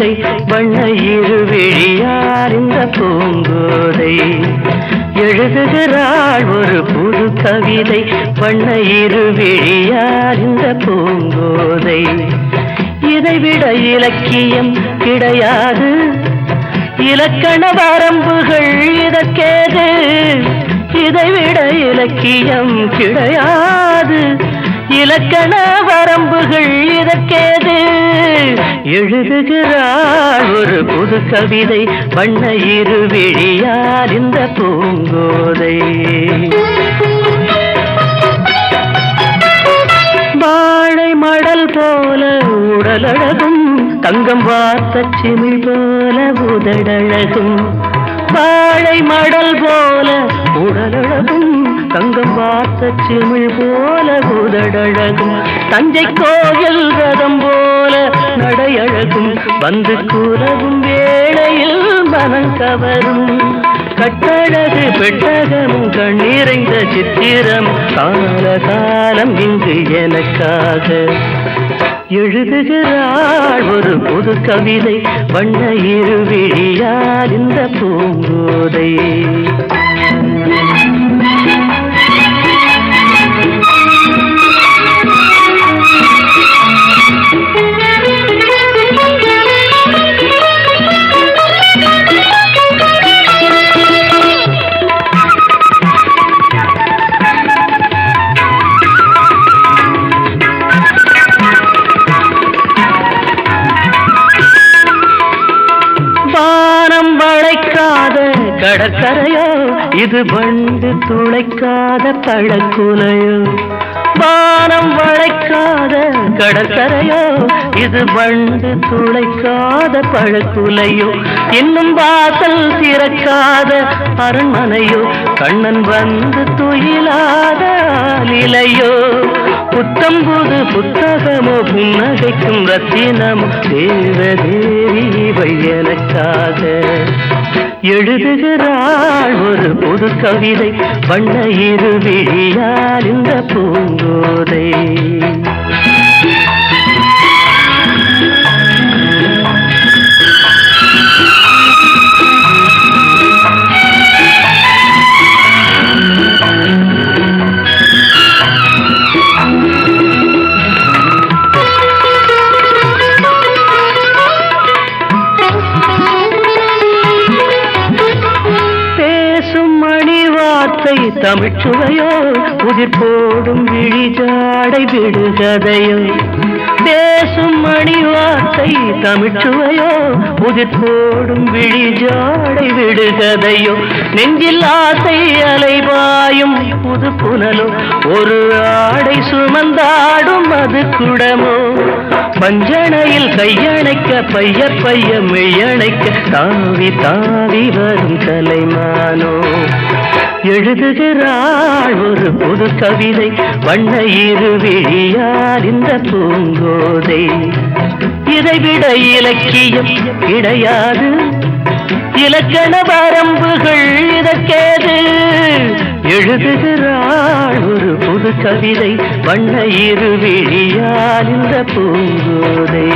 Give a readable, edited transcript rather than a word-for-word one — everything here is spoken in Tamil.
கவிதை வண்ண இருவிழியார் இந்த பூங்கோதை. எழுதுகிறாள் ஒரு புது கவிதை வண்ண இருவிழியார் இந்த பூங்கோதை. இதைவிட இலக்கியம் கிடையாது, இலக்கண வரம்புகள் இதற்கேது. இதைவிட இலக்கியம் கிடையாது, இலக்கண வரம்புகள் இதற்கேது. எழுதுகிறாள் ஒரு புது கவிதை வண்ண இருவிழியார் இந்த பூங்கோதை. வாழை மடல் போல உடலழகும், தங்கம் வார்த்த சிமிழ் போல உதடழகும். வாழை மடல் போல உடலழகும், தங்கம் வார்த்த சிமிழ் போல உதடழகும். தஞ்சை கோயில் ரதம் போல நடையழகும், வந்து கூறவும் வேளையில் மனம் கவரும். கட்டழகு பெட்டகமும் கண்ணீரைந்த சித்திரம், கால காலம் இங்கு எனக்காக. எழுதுகிறாள் ஒரு புது கவிதை வண்ண இருவிழியார் இந்த பூங்கோதை. கடற்கரையோ இது வண்டு துளைக்காத பழக்குலையோ. வானம் வளைக்காத கடற்கரையோ இது வண்டு துளைக்காத பழக்குலையோ. இன்னும் வாசல் திறக்காத அரண்மனையோ, கண்ணன் வந்து துயிலாத நிலையோ. புத்தம்புது புத்தகமோ புன்னகைக்கும் ரத்தினமோ, தேவதேவி இவை எனக்காக. எழுதுகிறாள் ஒரு புது கவிதை வண்ண இருவிழியார் இந்த பூங்கோதை. தமிழ்ச்சுவையோ உதிர் போடும் விழிஜாடை விடுகதையோ. பேசும் மணி வார்த்தை தமிழ்ச்சுவையோ உதிர் போடும் விழிஜாடை விடுகதையோ. நெஞ்சில் ஆசை அலைவாயும் புது புனலோ, ஒரு ஆடை சுமந்தாடும் அது குடமோ. பஞ்சணையில் கையணைக்க பைய பைய மெய்யணைக்க, தாவி தாவி வரும் கலைமானோ. எழுதுகிறாள் ஒரு புது கவிதை வண்ண இருவிழியார் இந்த பூங்கோதை. இதைவிட இலக்கியம் கிடையாது, இலக்கண வரம்புகள் இதற்கேது. எழுதுகிறாள் ஒரு புது கவிதை வண்ண இருவிழியார் இந்த பூங்கோதை.